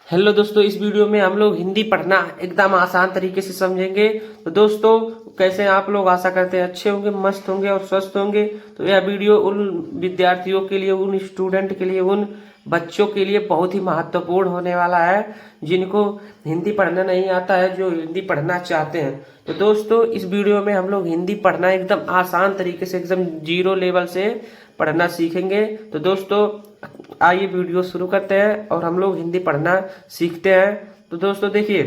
Hello दोस्तों, इस video में हम लोग हिंदी पढ़ना एकदम आसान तरीके से समझेंगे। तो दोस्तों, कैसे आप लोग आशा करते हैं अच्छे होंगे, मस्त होंगे और स्वस्थ होंगे। तो यह वीडियो उन विद्यार्थियों के लिए, उन स्टूडेंट के लिए, उन बच्चों के लिए बहुत ही महत्वपूर्ण होने वाला है जिनको हिंदी पढ़ना नहीं आता है, जो हिंदी पढ़ना चाहते हैं। तो दोस्तों, इस वीडियो में हम लोग हिंदी पढ़ना एकदम आसान तरीके से, एकदम जीरो लेवल से पढ़ना सीखेंगे। तो दोस्तों, आइए वीडियो शुरू करते हैं और हम लोग हिंदी पढ़ना सीखते हैं। तो दोस्तों देखिए,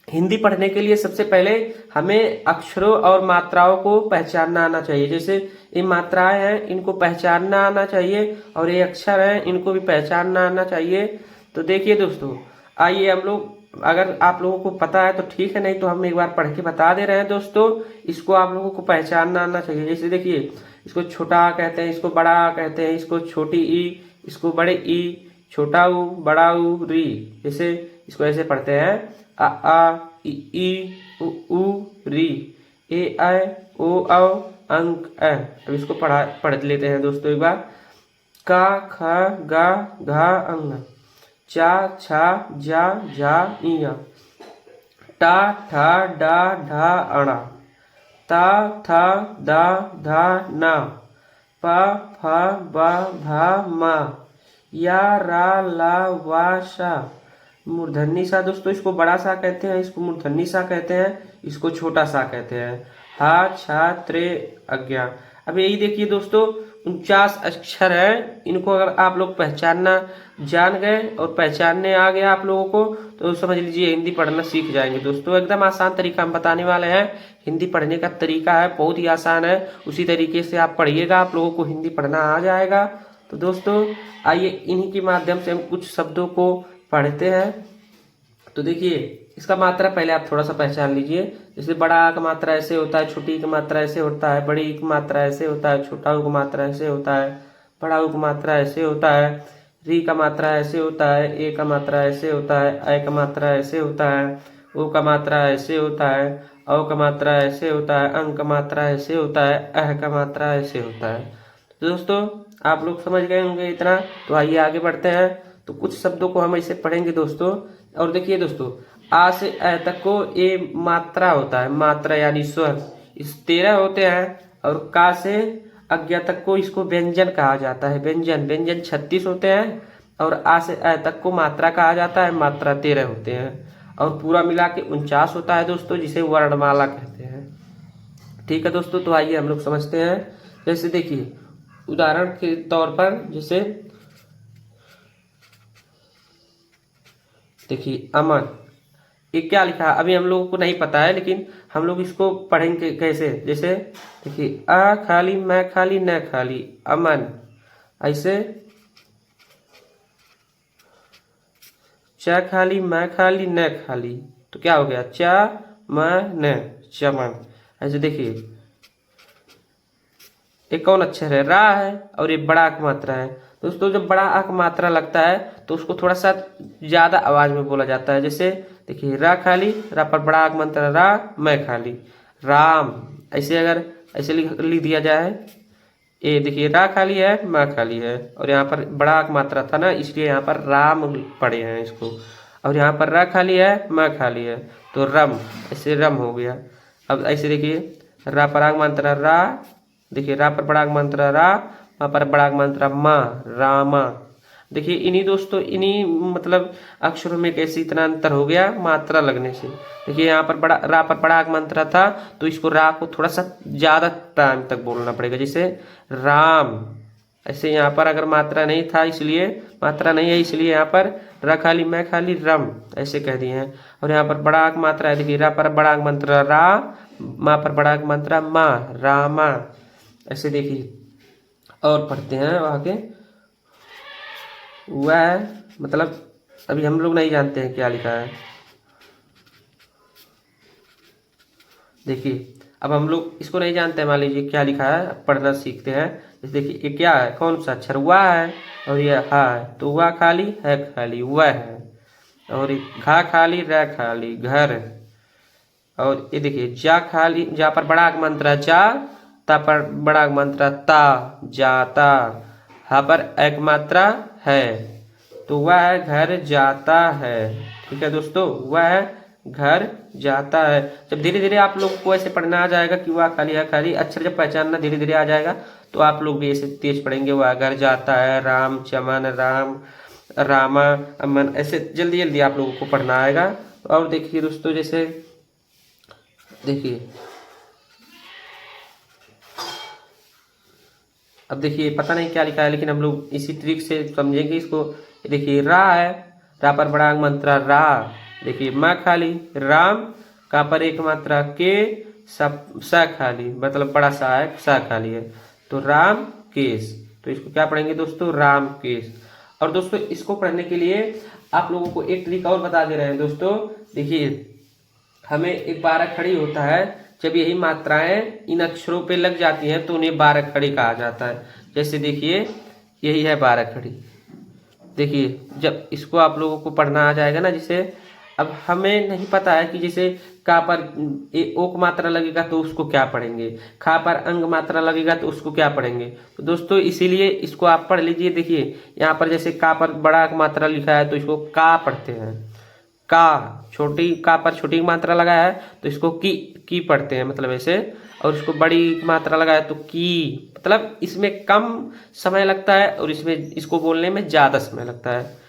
हिंदी पढ़ने के लिए सबसे पहले हमें अक्षरों और मात्राओं को पहचानना आना चाहिए। जैसे ये मात्राएं हैं, इनको पहचानना आना चाहिए, और ये अक्षर हैं, इनको भी पहचानना आना चाहिए। तो देखिए दोस्तों, आइए हम लोग, अगर आप लोगों को पता है तो ठीक है, नहीं तो हम एक बार पढ़ के बता दे रहे हैं दोस्तों। इसको आप लोगों को पहचानना आना चाहिए। जैसे देखिए, इसको छोटा आ कहते हैं, इसको बड़ा आ कहते हैं, इसको छोटी ई, इसको बड़े ई, छोटा ऊ, बड़ा ऊ, री। जैसे इसको ऐसे पढ़ते हैं, आ ई उ री, ए ऐ ओ औ अंक ऐ। अब इसको पढ़ लेते हैं दोस्तों एक बार। का ख गा घा अंग, चा छा जा झा इया, टा ठा डा ढा अणा, ता था दा धा ना, पा फा बा भा मा, या रा ला वा शा। मूर्धन्य सा दोस्तों, इसको बड़ा सा कहते हैं, इसको मूर्धन्य सा कहते हैं, इसको छोटा सा कहते हैं। हा छा त्रे अज्ञा। अब यही देखिए दोस्तों, 49 अक्षर है। इनको अगर आप लोग पहचानना जान गए और पहचानने आ गया आप लोगों को, तो समझ लीजिए हिंदी पढ़ना सीख जाएंगे दोस्तों। एकदम आसान तरीका हम बताने वाले हैं। हिंदी पढ़ने का तरीका है, बहुत ही आसान है। उसी तरीके से आप पढ़िएगा, आप लोगों को हिंदी पढ़ना आ जाएगा। तो दोस्तों, आइए इन्हीं के माध्यम से हम कुछ शब्दों को पढ़ते हैं। तो देखिए, इसका मात्रा पहले आप थोड़ा सा पहचान लीजिए। जैसे बड़ा आ का मात्रा ऐसे होता है, छोटी का मात्रा ऐसे होता है, बड़ी की मात्रा ऐसे होता है, छोटा ऊ का मात्रा ऐसे होता है, बड़ा ऊ का मात्रा ऐसे होता है, री का मात्रा ऐसे होता है, ए का मात्रा ऐसे होता है, ऐ का मात्रा ऐसे होता है, ओ का मात्रा ऐसे होता है, औ का मात्रा ऐसे होता है, अंक का मात्रा ऐसे होता है, अह का मात्रा ऐसे होता है। तो दोस्तों, आप लोग समझ गए होंगे इतना। तो आइए आगे बढ़ते हैं। तो कुछ शब्दों को हम ऐसे पढ़ेंगे दोस्तों। और देखिए दोस्तों, आ से अ तक को ये मात्रा होता है, मात्रा यानी स्वर। इस 13 होते हैं। और का से अज्ञा तक को इसको व्यंजन कहा जाता है, व्यंजन। व्यंजन 36 होते हैं। और आ से अ तक को मात्रा कहा जाता है, मात्रा 13 होते हैं। और पूरा मिला के 49 होता है दोस्तों, जिसे वर्णमाला कहते हैं। ठीक है दोस्तों, तो आइए हम लोग समझते हैं। जैसे देखिए, उदाहरण के तौर पर, जैसे देखिए अमन, ये क्या लिखा है अभी हम लोगों को नहीं पता है, लेकिन हम लोग इसको पढ़ेंगे कैसे। जैसे देखिए, आ खाली, मैं खाली, न खाली, अमन। ऐसे चा खाली, मैं खाली, न खाली, तो क्या हो गया, चा म न, चमन। ऐसे देखिए, ये कौन अक्षर है, रा है, और ये बड़ा अक मात्रा है दोस्तों। जब बड़ा अक मात्रा लगता है तो उसको थोड़ा सा ज्यादा आवाज में बोला जाता है। जैसे देखिए, रा खाली, रा पर बड़ा अक मात्रा रा, मैं खाली, राम। ऐसे अगर ऐसे लिख दिया जाए, ये देखिए, रा खाली है, मैं खाली है, और यहाँ पर बड़ा अक मात्रा था ना, इसलिए यहाँ पर राम पढ़े हैं इसको। और यहाँ पर रा खाली है, मैं खाली है, तो रम, ऐसे रम हो गया। अब ऐसे देखिए, रा पर आग मात्रा रा, देखिए रा पर बड़ा मंत्र रा, वहाँ पर बड़ा मंत्र मा, रामा। देखिए इन्हीं दोस्तों, इन्हीं मतलब अक्षरों में कैसे इतना अंतर हो गया मात्रा लगने से। देखिए यहाँ पर बड़ा रा पर बड़ा मंत्र था, तो इसको रा को थोड़ा सा ज्यादा टाइम तक बोलना पड़ेगा, जैसे राम। ऐसे यहाँ पर अगर मात्रा नहीं था, इसलिए मात्रा नहीं है, इसलिए यहाँ पर रा खाली, मैं खाली, रम, ऐसे कह दिए हैं। और यहाँ पर बड़ा मात्रा है, देखिए रा पर बड़ा मंत्र रा, माँ पर बड़ा मंत्र माँ, रामा। ऐसे देखिए, और पढ़ते हैं आगे। वह मतलब अभी हम लोग नहीं जानते हैं क्या लिखा है। देखिए, अब हम लोग इसको नहीं जानते हैं, मान लीजिए क्या लिखा है, पढ़ना सीखते हैं। जैसे देखिए, ये क्या है, कौन सा अक्षर, वाह है, और ये हा है, तो वाह खाली, है खाली, वह है। और घा खाली, रह खाली, घर। और ये देखिए, जा खाली, जा पर बड़ा मंत्र जा, ता पर बड़ा मात्रा ता, जाता। हा पर एक मात्रा है, तो वह घर जाता है। ठीक है दोस्तों, वह घर जाता है। जब धीरे धीरे आप लोग को ऐसे पढ़ना आ जाएगा कि वह खाली है खाली, अक्षर जब पहचानना धीरे धीरे आ जाएगा तो आप लोग भी ऐसे तेज पढ़ेंगे। वह घर जाता है, राम चमन, राम रामा अमन, ऐसे जल्दी जल्दी आप लोगों को पढ़ना आएगा। और देखिए दोस्तों, जैसे देखिए अब देखिए पता नहीं क्या लिखा है, लेकिन हम लोग इसी ट्रिक से समझेंगे इसको। देखिए रा है, रा पर बड़ा अंग मात्रा रा। देखिए माँ खाली, राम का पर एक मात्रा के, सा खाली, मतलब बड़ा सा है, सा खाली है, तो राम केश। तो इसको क्या पढ़ेंगे दोस्तों, राम केश। और दोस्तों इसको पढ़ने के लिए आप लोगों को एक ट्रिक और बता दे रहे हैं दोस्तों। देखिए हमें एक बारह खड़ी होता है, जब यही मात्राएं इन अक्षरों पे लग जाती हैं तो उन्हें बारह खड़ी कहा जाता है। जैसे देखिए यही है बारह खड़ी। देखिए जब इसको आप लोगों को पढ़ना आ जाएगा ना, जैसे अब हमें नहीं पता है कि जैसे का पर ओक मात्रा लगेगा तो उसको क्या पढ़ेंगे, खा पर अंग मात्रा लगेगा तो उसको क्या पढ़ेंगे। तो दोस्तों इसीलिए इसको आप पढ़ लीजिए। देखिए यहाँ पर जैसे का पर बड़ा मात्रा लिखा है तो इसको का पढ़ते हैं, का छोटी का पर छोटी मात्रा लगा है तो इसको की पढ़ते हैं, मतलब ऐसे। और इसको बड़ी मात्रा लगा है तो की, मतलब इसमें कम समय लगता है और इसमें इसको बोलने में ज़्यादा समय लगता है।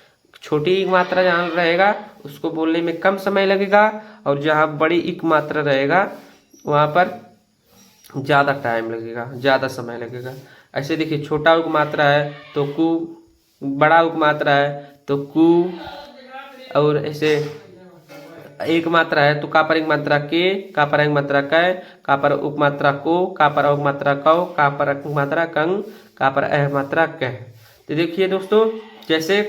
छोटी मात्रा जहाँ रहेगा उसको बोलने में कम समय लगेगा, और जहाँ बड़ी इक मात्रा रहेगा वहाँ पर ज़्यादा टाइम लगेगा, ज़्यादा समय लगेगा। ऐसे देखिए छोटा उक मात्रा है तो कु, बड़ा उक मात्रा है तो कु, और ऐसे एक मात्रा है तो का पर एक मात्रा के, का पर एक मात्रा कै, का पर उप मात्रा को, का पर उप मात्रा कौ, का पर अक मात्रा कंग, का पर अह मात्रा कह। तो देखिए दोस्तों जैसे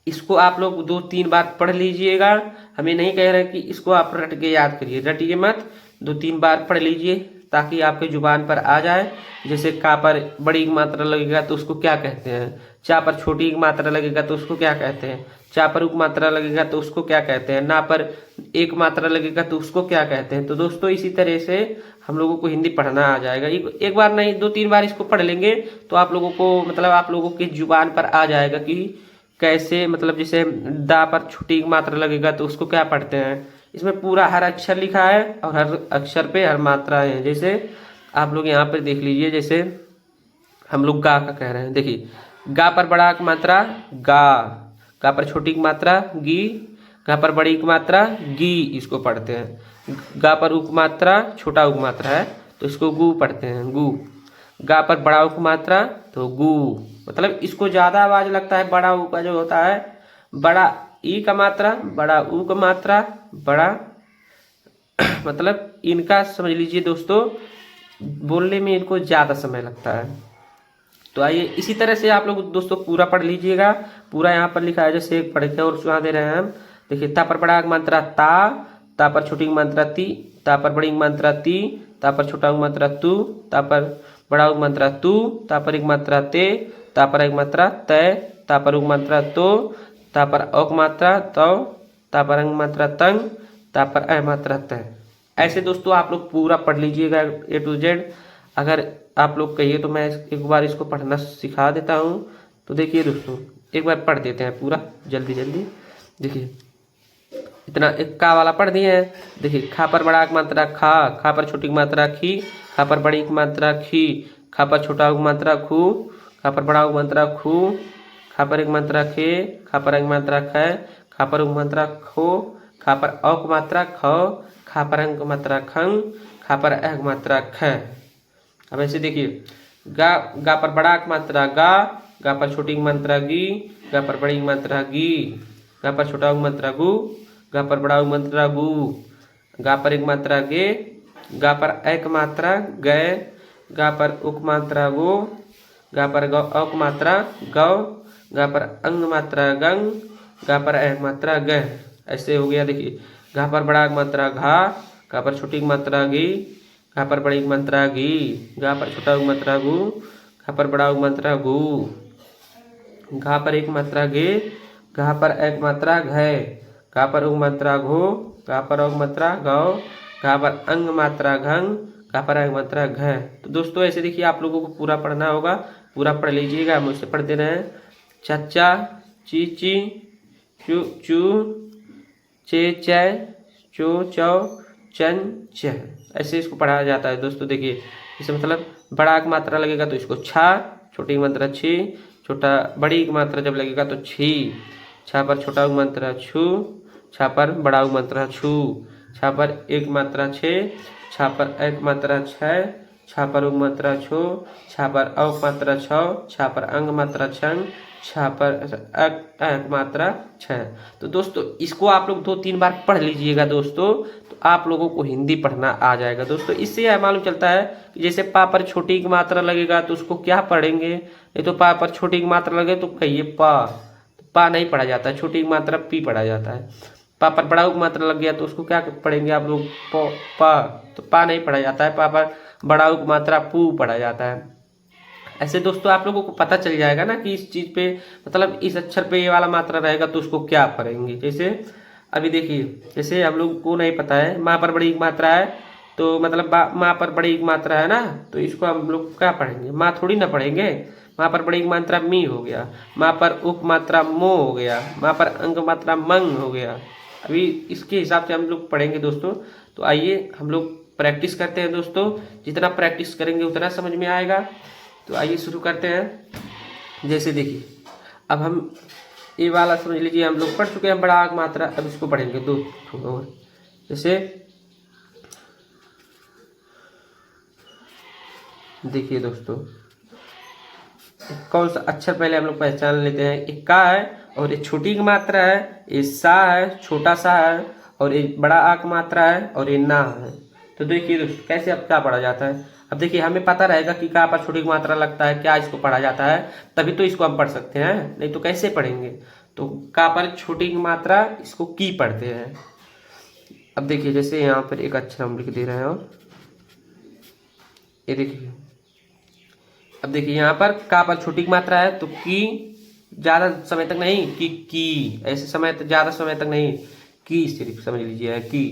इसको आप लोग 2-3 बार पढ़ लीजिएगा। हमें नहीं कह रहे कि इसको आप रट के याद करिए, रटिए मत, 2-3 बार पढ़ लीजिए ताकि आपके जुबान पर आ जाए। जैसे का पर बड़ी मात्रा लगेगा तो उसको क्या कहते हैं, चा पर छोटी मात्रा लगेगा तो उसको क्या कहते हैं, चा पर उप मात्रा लगेगा तो उसको क्या कहते हैं, ना पर एक मात्रा लगेगा तो उसको क्या कहते हैं। तो दोस्तों इसी तरह से हम लोगों को हिंदी पढ़ना आ जाएगा। एक बार नहीं 2-3 बार इसको पढ़ लेंगे तो आप लोगों को, मतलब आप लोगों की जुबान पर आ जाएगा कि कैसे, मतलब जैसे दा पर छोटी मात्रा लगेगा तो उसको क्या पढ़ते हैं। इसमें पूरा हर अक्षर लिखा है और हर अक्षर पे हर मात्रा है। जैसे आप लोग यहाँ पर देख लीजिए, जैसे हम लोग गा का कह रहे हैं। देखिए गा पर बड़ा मात्रा गा, गा पर छोटी मात्रा गी, गा पर बड़ी मात्रा गी, इसको पढ़ते हैं। गा पर उप मात्रा छोटा उप मात्रा है तो इसको गु पढ़ते हैं, गु। गा पर बड़ा उप मात्रा तो गु, मतलब इसको ज़्यादा आवाज लगता है बड़ा ऊ का जो होता है, बड़ा ई का मात्रा, बड़ा ऊ का मात्रा, बड़ा मतलब इनका समझ लीजिए दोस्तों बोलने में इनको ज़्यादा समय लगता है। तो आइए इसी तरह से आप लोग दोस्तों पूरा पढ़ लीजिएगा। पूरा यहाँ पर लिखा है, जैसे पढ़ के और सुना दे रहे हैं हम। देखिए ता पर बड़ा मात्रा ता पर छोटी मात्रा ती, ता पर बड़ी मात्रा ती, ता पर छोटा मात्रा तू, ता पर बड़ा मात्रा तू, ता पर एक मात्रा ते, ता पर एक मात्रा तय, ता पर उक मात्रा तो, ता पर औक मात्रा तौ, ता पर अंग मात्रा तंग, ता पर अ मात्रा तय। ऐसे दोस्तों आप लोग पूरा पढ़ लीजिएगा A to Z। अगर आप लोग कहिए तो मैं एक बार इसको पढ़ना सिखा देता हूँ। तो देखिए दोस्तों एक बार पढ़ देते हैं पूरा जल्दी जल्दी। देखिए इतना एक का वाला पढ़ दिए हैं। देखिए खा पर बड़ा मात्रा खा, खा पर छोटी मात्रा खी, खा पर बड़ी मात्रा खी, खा पर छोटा मात्रा खू, खा पर बड़ा मात्रा खू, खा पर एक मात्रा खे, खा पर एक मात्रा ख, खा पर उक मात्रा खो, खा पर औक मात्रा खो, खा पर अंक मात्रा खंग, खा पर अह मात्रा ख। अब ऐसे देखिए गा पर बड़ा मात्रा गा पर छोटी मात्रा गी, गा पर बड़ी मात्रा गी, गा पर छोटा मात्रा गु, गा पर बड़ा मात्रा गु, गा पर एक मात्रा गे, गा पर एक मात्रा गए, गा पर उक मात्रा गो, गा पर औक मात्रा गौ, गा पर अंग मात्रा गंग, गा पर एक मात्रा गह। ऐसे हो गया। देखिए घा पर बड़ा मात्रा घा पर छोटी मात्रा गी, घा पर बड़ी मात्रा घी, घा पर छोटा मात्रा गु, घा पर बड़ा मात्रा गु, घा पर एक मात्रा गे, घा पर एक मात्रा घय, घा पर उग मात्रा घो, घा पर औग मात्रा गौ, घा पर अंग मात्रा घंग, घा पर एक मात्रा घ। तो दोस्तों ऐसे देखिए आप लोगों को पूरा पढ़ना होगा, पूरा पढ़ लीजिएगा। मुझसे पढ़ दे रहे हैं। चच्चा ची ची, चू चू, चे चे, चो चौ, चन च। ऐसे इसको पढ़ाया जाता है दोस्तों। देखिए इसे मतलब बड़ा की मात्रा लगेगा तो इसको छा, छोटी की मात्रा छी, छोटा बड़ी की मात्रा जब लगेगा तो छी, छा पर छोटा की मात्रा छू, छा पर बड़ा की मात्रा छू, छा पर एक मात्रा छे, छा पर एक मात्रा छः, छा पर उग मात्रा छो, छा पर अ मात्रा छौ, छा पर अंग मात्रा छंग, छा पर अक मात्रा छः। तो दोस्तों इसको आप लोग 2-3 बार पढ़ लीजिएगा दोस्तों, तो आप लोगों को हिंदी पढ़ना आ जाएगा दोस्तों। इससे यह मालूम चलता है कि जैसे पा पर छोटी की मात्रा लगेगा तो उसको क्या पढ़ेंगे, नहीं तो पा पर छोटी की मात्रा लगे तो कहिए पा, तो पा नहीं पढ़ा जाता है, छोटी की मात्रा पी पढ़ा जाता है। पा पर बड़ा की मात्रा लग गया तो उसको क्या पढ़ेंगे आप लोग, पा, तो पा नहीं पढ़ा जाता है, पा पर बड़ा की मात्रा पू पढ़ा जाता है। ऐसे दोस्तों आप लोगों को पता चल जाएगा ना कि इस चीज पे मतलब इस अक्षर पे ये वाला मात्रा रहेगा तो उसको क्या पढ़ेंगे। जैसे अभी देखिए, जैसे हम लोग को नहीं पता है माँ पर बड़ी एक मात्रा है, तो मतलब माँ पर बड़ी एक मात्रा है ना, तो इसको हम लोग क्या पढ़ेंगे, माँ थोड़ी ना पढ़ेंगे। माँ पर बड़ी एक मात्रा मी हो गया, माँ पर उप मात्रा मो हो गया, माँ पर अंग मात्रा मंग हो गया। अभी इसके हिसाब से हम लोग पढ़ेंगे दोस्तों। तो आइए हम लोग प्रैक्टिस करते हैं दोस्तों, जितना प्रैक्टिस करेंगे उतना समझ में आएगा। तो आइए शुरू करते हैं। जैसे देखिए अब हम ये वाला समझ लीजिए हम लोग पढ़ चुके हैं बड़ा आग मात्रा, अब इसको पढ़ेंगे 2 और। जैसे देखिए दोस्तों, कौन सा अक्षर पहले हम लोग पहचान लेते हैं। एक का है और एक छोटी की मात्रा है, ये सा है छोटा सा है, और एक बड़ा आ की मात्रा है, और ये ना है। तो देखिए दोस्तों कैसे अब क्या पढ़ा जाता है। अब देखिए हमें पता रहेगा कि का पर छोटी की मात्रा लगता है, क्या इसको पढ़ा जाता है, तभी तो इसको हम पढ़ सकते हैं, नहीं तो कैसे पढ़ेंगे। तो का पर छोटी की मात्रा इसको की पढ़ते हैं। अब देखिए जैसे यहाँ पर एक अक्षर हम लिख दे रहे हैं, और ये देखिए अब देखिए यहाँ पर का पर छोटी की मात्रा है तो की, ज्यादा समय तक नहीं की, ऐसे समय तक ज्यादा समय तक नहीं, की सिर्फ समझ लीजिए की।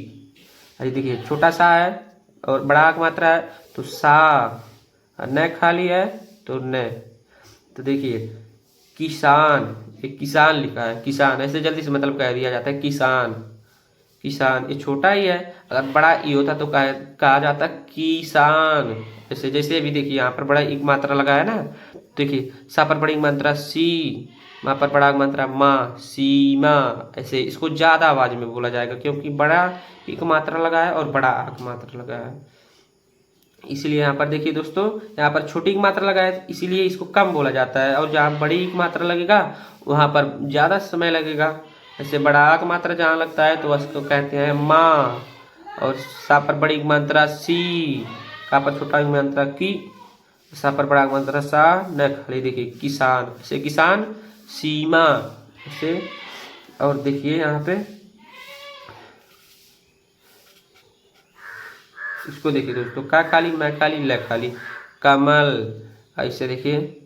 अरे देखिए छोटा सा है और बड़ा की मात्रा है तो सा, और न खाली है तो न। तो देखिए किसान, एक किसान लिखा है, किसान ऐसे जल्दी से मतलब कह दिया जाता है किसान, किसान। ये छोटा ही है, अगर बड़ा ई होता तो कहा जाता किसान। जैसे जैसे अभी देखिए यहाँ पर बड़ा एक मात्रा लगा है ना, देखिए सा पर बड़ी मात्रा सी, माँ पर बड़ा मात्रा माँ, सीमा। ऐसे इसको ज्यादा आवाज में बोला जाएगा क्योंकि बड़ा एक मात्रा लगा है और बड़ा आक मात्रा लगा है, इसलिए यहाँ पर देखिए दोस्तों यहाँ पर छोटी की मात्रा लगा है इसीलिए इसको कम बोला जाता है, और जहाँ बड़ी की मात्रा लगेगा वहाँ पर ज्यादा समय लगेगा। जैसे बड़ा आ की मात्रा जहाँ लगता है तो उसको कहते हैं माँ, और सा पर बड़ी की मात्रा सी, का पर छोटा की मात्रा की, सा पर बड़ा की मात्रा सा, न खाली देखिए किसान, ऐसे किसान, सीमा ऐसे। और देखिए यहाँ पे इसको देखिए दोस्तों, का खाली मैं खाली ल खाली, कमल। ऐसे देखिए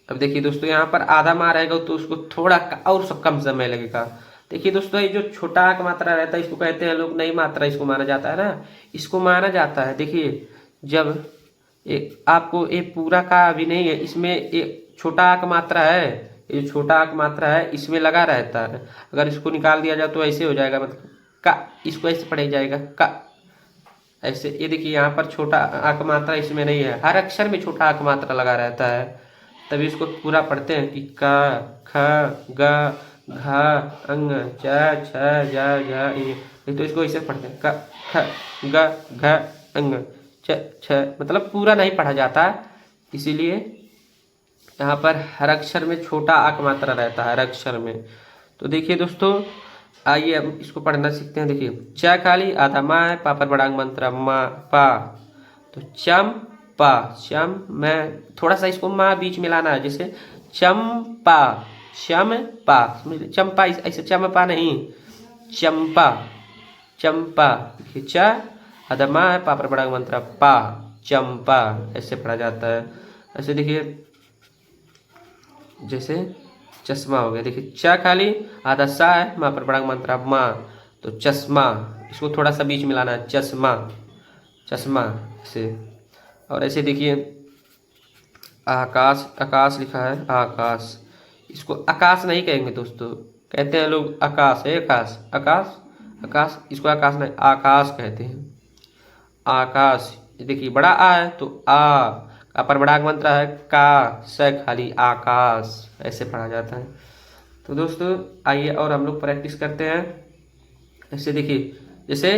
अब देखिए दोस्तों यहाँ पर आधा मार रहेगा तो उसको थोड़ा और कम समय लगेगा। देखिए दोस्तों ये जो छोटा का मात्रा रहता है इसको कहते हैं लोग नई मात्रा, इसको माना जाता है ना, इसको माना जाता है। देखिए जब आपको ये पूरा का अभी नहीं है, इसमें एक छोटा का मात्रा है, ये छोटा आक मात्रा है इसमें लगा रहता है, अगर इसको निकाल दिया जाए तो ऐसे हो जाएगा, मतलब का, इसको ऐसे पढ़ा जाएगा का ऐसे। ये देखिए यहाँ पर छोटा आक मात्रा इसमें नहीं है, हर अक्षर में छोटा आक मात्रा लगा रहता है, तभी इसको पूरा पढ़ते हैं कि का, ख, ग, घ, अंग, च, छ, ज, झ, इ। तो इसको ऐसे पढ़ते हैं का, ख, ग, घ, अंग, च, छ, मतलब पूरा नहीं पढ़ा जाता, इसीलिए यहाँ पर हर अक्षर में छोटा आक मात्रा रहता है हर अक्षर में। तो देखिए दोस्तों आइए अब इसको पढ़ना सीखते हैं। देखिए च खाली आधा माँ है, पा पर बड़ा मंत्र माँ पा, तो चम पा, चम मैं थोड़ा सा इसको माँ बीच में लाना है, जैसे चंपा, चम पा, चंपा ऐसे चंपा नहीं, चंपा, चंपा। देखिए च आधा माँ है, पा पर बड़ा मंत्र पा, चंपा ऐसे पढ़ा जाता है। ऐसे देखिए जैसे चश्मा हो गया, देखिए च खाली आधा सा है, माँ पर बड़ा मात्रा माँ, तो चश्मा, इसको थोड़ा सा बीच में लाना है, चश्मा, चश्मा ऐसे। और ऐसे देखिए आकाश, आकाश लिखा है आकाश, इसको आकाश नहीं कहेंगे दोस्तों, कहते हैं लोग आकाश है, आकाश आकाश आकाश, इसको आकाश नहीं आकाश कहते हैं। आकाश, ये देखिए बड़ा आ है तो आ पर बड़ा मंत्र है का, स खाली आकाश, ऐसे पढ़ा जाता है। तो दोस्तों आइए और हम लोग प्रैक्टिस करते हैं। ऐसे देखिए, जैसे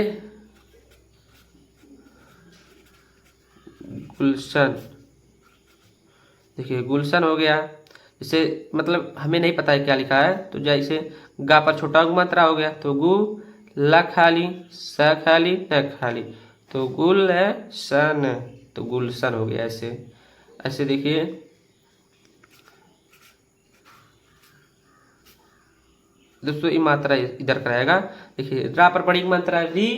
गुलशन, देखिए गुलशन हो गया। जैसे मतलब हमें नहीं पता है क्या लिखा है, तो जैसे गा पर छोटा मात्रा हो गया तो गु ला खाली स खाली न खाली, तो गुल है सन, तो गुलशन हो गया। ऐसे ऐसे देखिए, दोस्तों ये मात्रा इधर कराएगा। देखिए रा पर बड़ी मात्रा री,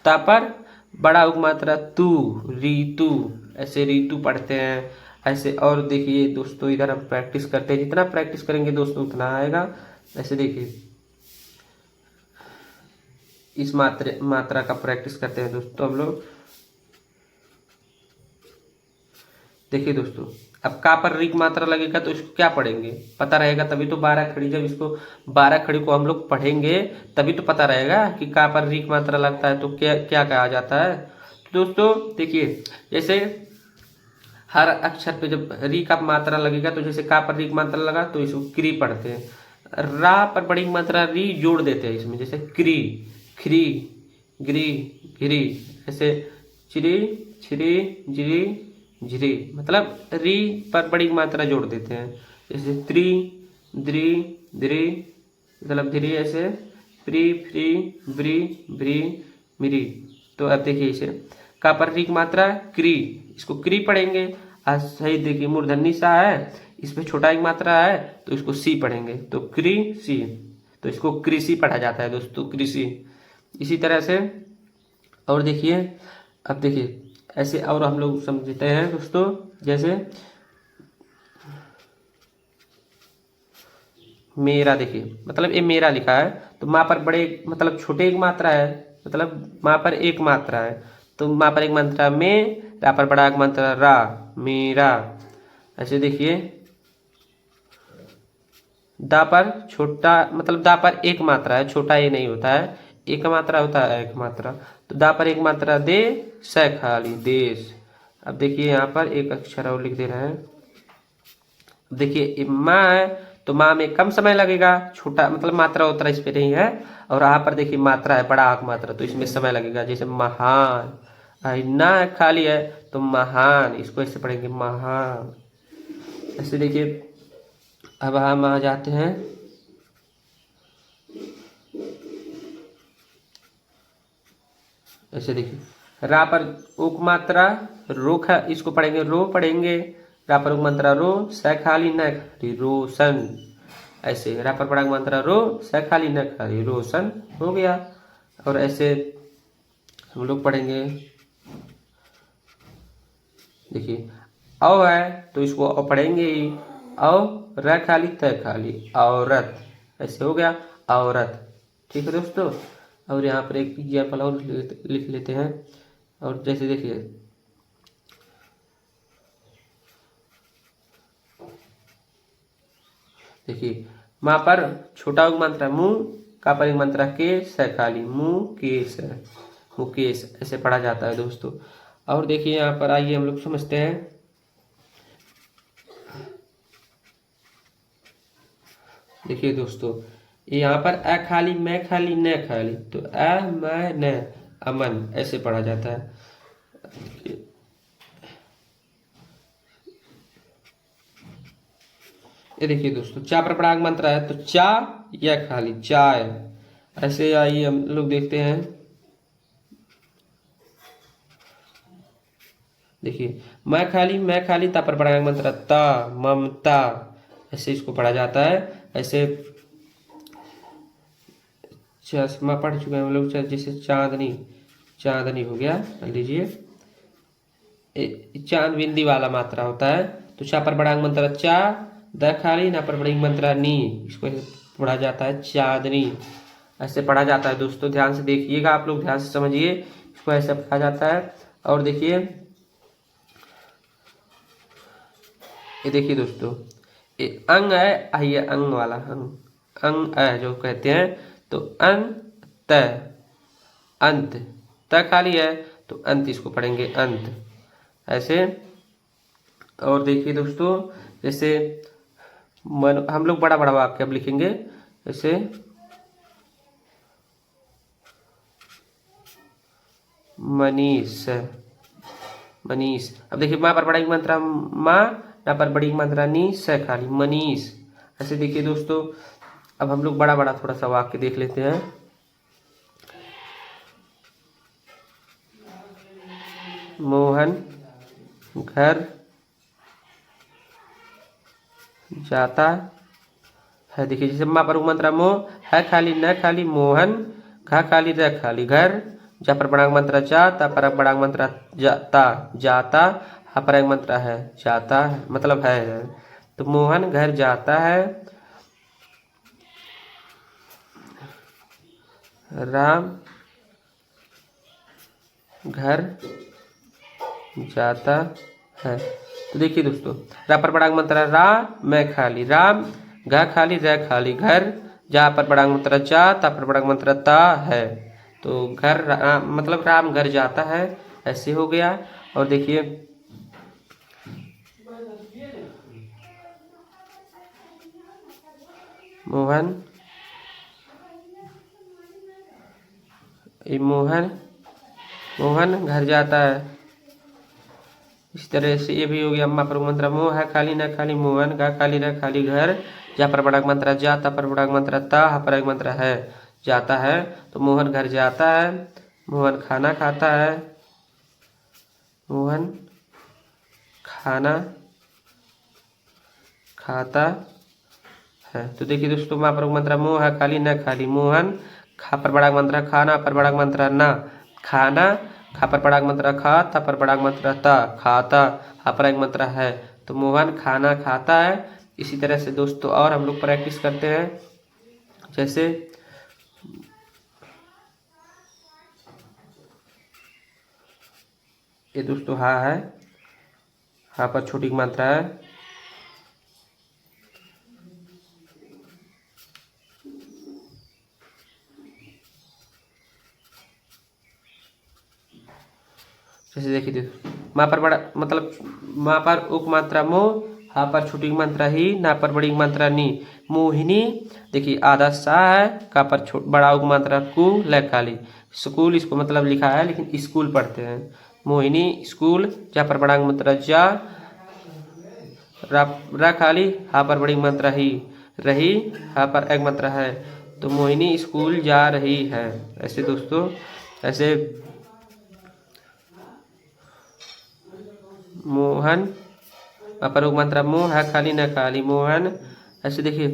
ता पर बड़ा उग मात्रा तू, रीतु, ऐसे रीतु पढ़ते हैं ऐसे। और देखिए दोस्तों इधर हम प्रैक्टिस करते हैं, जितना प्रैक्टिस करेंगे दोस्तों उतना आएगा। ऐसे देखिए इस मात्रा का प्रैक्टिस करते हैं दोस्तों हम लोग। देखिए दोस्तों, अब का पर रिक मात्रा लगेगा तो इसको क्या पढ़ेंगे, पता रहेगा तभी तो 12 खड़ी, जब इसको 12 खड़ी को हम लोग पढ़ेंगे तभी तो पता रहेगा कि का पर रिक मात्रा लगता है तो क्या क्या कहा जाता है। तो दोस्तों देखिए, जैसे हर अक्षर पे जब री का मात्रा लगेगा तो जैसे का पर रिक मात्रा लगा तो इसको क्री पढ़ते हैं, रा पर बड़ी मात्रा री जोड़ देते हैं इसमें, जैसे क्री खरी गिरी घिरी, ऐसे चिरी छिरी जिरी झिरी, मतलब री पर बड़ी मात्रा जोड़ देते हैं। जैसे त्रि द्रि द्रि, मतलब धीरे, ऐसे प्री फ्री ब्री ब्री मिरी। तो अब देखिए इसे का पर री की मात्रा क्री, इसको क्री पढ़ेंगे। आज सही देखिए मूर्धन्य सा है, इसमें छोटा एक मात्रा है तो इसको सी पढ़ेंगे, तो क्री सी, तो इसको कृषि पढ़ा जाता है दोस्तों, कृषि। इसी तरह से और देखिए, अब देखिए ऐसे और हम लोग समझते हैं दोस्तों। जैसे मेरा, देखिए मतलब ये मेरा लिखा है तो माँ पर बड़े मतलब छोटे एक मात्रा है, मतलब माँ पर एक मात्रा है तो माँ पर एक मात्रा में, रा पर बड़ा एक मात्रा रा, मेरा। ऐसे देखिए दा पर छोटा, मतलब दा पर एक मात्रा है, छोटा ये नहीं होता है, एक मात्रा होता है एक मात्रा, तो दा पर एक मात्रा दे स खाली देश। अब देखिए यहाँ पर एक अक्षर और लिख दे रहे हैं। देखिए माँ है तो माँ में कम समय लगेगा, छोटा मतलब मात्रा उतरा इस पे नहीं है, और यहाँ पर देखिए मात्रा है बड़ा आक मात्रा तो इसमें समय लगेगा। जैसे महान, ना है खाली है तो महान, इसको ऐसे पढ़ेंगे महान। ऐसे देखिए अब हम आ जाते हैं, ऐसे देखिए रा पर उक मात्रा रो, इसको पढ़ेंगे रो पढ़ेंगे, रा पर उक मात्रा रो स खाली न खाली रोशन। ऐसे रा पर बड़ा मात्रा रो स खाली न खाली रोशन हो गया। और ऐसे हम लोग पढ़ेंगे, देखिए औ है तो इसको औ पढ़ेंगे ही, औ र खाली त खाली औरत, ऐसे हो गया औरत। ठीक है दोस्तों। और यहाँ पर एक एग्जाम्पल और लिख लेते हैं। और जैसे देखिए देखिए माँ पर छोटा उग मंत्र मुंह, का पर एक मंत्र के स खाली मुकेश, मुकेश ऐसे पढ़ा जाता है दोस्तों। और देखिए यहाँ पर आइए हम लोग समझते हैं। देखिए दोस्तों यहाँ पर अ खाली मैं खाली न खाली, तो अ मैं न अमन ऐसे पढ़ा जाता है। ये देखिए दोस्तों चा पर बड़ा मंत्र है तो चा या खाली चाय, ऐसे आइए हम लोग देखते हैं। देखिए मैं खाली ता पर बड़ा मंत्र ता ममता, ऐसे इसको पढ़ा जाता है। ऐसे चश्मा पढ़ चुके हैं हम लोग, जैसे चांदनी, चांदनी हो गया लीजिए, चांद बिंदी वाला मात्रा होता है तो चा पर बड़ा मंत्र चा, द खाली ना पर बड़ी मंत्रा नी, इसको पढ़ा जाता है चांदनी, ऐसे पढ़ा जाता है दोस्तों। ध्यान से देखिएगा, आप लोग ध्यान से समझिए, इसको ऐसे पढ़ा जाता है। और देखिए ये देखिए दोस्तों, ये अंग है, ये अंग वाला अंग, अंग है जो कहते हैं, तो अंत, अंत, त खाली है तो अंत इसको पढ़ेंगे अंत, ऐसे। और देखिए दोस्तों, जैसे हम लोग बड़ा बड़ा वाक्य अब लिखेंगे, जैसे मनीष, मनीष। अब देखिए माँ पर बड़ी मात्रा माँ, यहाँ पर बड़ी मात्रा नी, स खाली, मनीष। ऐसे देखिए दोस्तों, अब हम लोग बड़ा बड़ा थोड़ा सा वाक्य देख लेते हैं। मोहन घर जाता है। देखिए जैसे माँ पर मात्रा मो है खाली, न खाली, मोहन, घा खाली, र खाली, घर, जा पर बड़ा मात्रा जा, ता पर बड़ा मात्रा जाता, जाता, हा पर एक मात्रा है जाता है, मतलब है। तो मोहन घर जाता है, राम घर जाता है। तो देखिए दोस्तों, रा पर बड़ा मात्रा रा, मैं खाली, राम, घा खाली, र खाली, घर, जा पर बड़ा मात्रा जा, ता पर बड़ा मात्रा ता है। तो घर मतलब राम घर जाता है, ऐसे हो गया। और देखिए मोहन, मोहन, मोहन घर जाता है। इस तरह से ये भी हो गया। अम्मा पर मंत्रा मोह है खाली, न खाली, मोहन, गा खाली, न खाली, घर, जा पर बड़ा मंत्रा जा, ता पर बड़ा मंत्रा ता, हा पर एक मंत्रा है जाता है। तो मोहन घर जाता है, मोहन खाना खाता है, मोहन खाना खाता है। तो देखिए दोस्तों, माँ पर मंत्रा मोह है खाली, न खाली, मोहन, खा पर बड़ा मंत्रा खाना, पर बड़ा मंत्रा ना, खाना, खा पर बड़ा मंत्रा खा, था पर बड़ा मंत्रा ता, खाता, हा पर एक मंत्रा है। तो मोहन खाना खाता है। इसी तरह से दोस्तों और हम लोग प्रैक्टिस करते हैं, जैसे ये दोस्तों हा है, हा पर छोटी मात्रा है, जैसे देखिए माँ पर बड़ा मतलब माँ पर उप मात्रा मो, हा पर छोटी मात्रा ही, ना पर बड़ी मात्रा नी, मोहिनी। देखिए आधा सा है, का पर बड़ा उप मात्रा कु, ल खाली, स्कूल इसको मतलब लिखा है लेकिन स्कूल पढ़ते हैं। मोहिनी स्कूल, जा पर बड़ा मात्रा जा, रा खाली, हा पर बड़ी मात्रा ही, रही, हा पर एक मात्रा है। तो मोहिनी स्कूल जा रही है। ऐसे दोस्तों, ऐसे मोहन, अपर मात्रा मोह है खाली, न खाली, मोहन। ऐसे देखिए,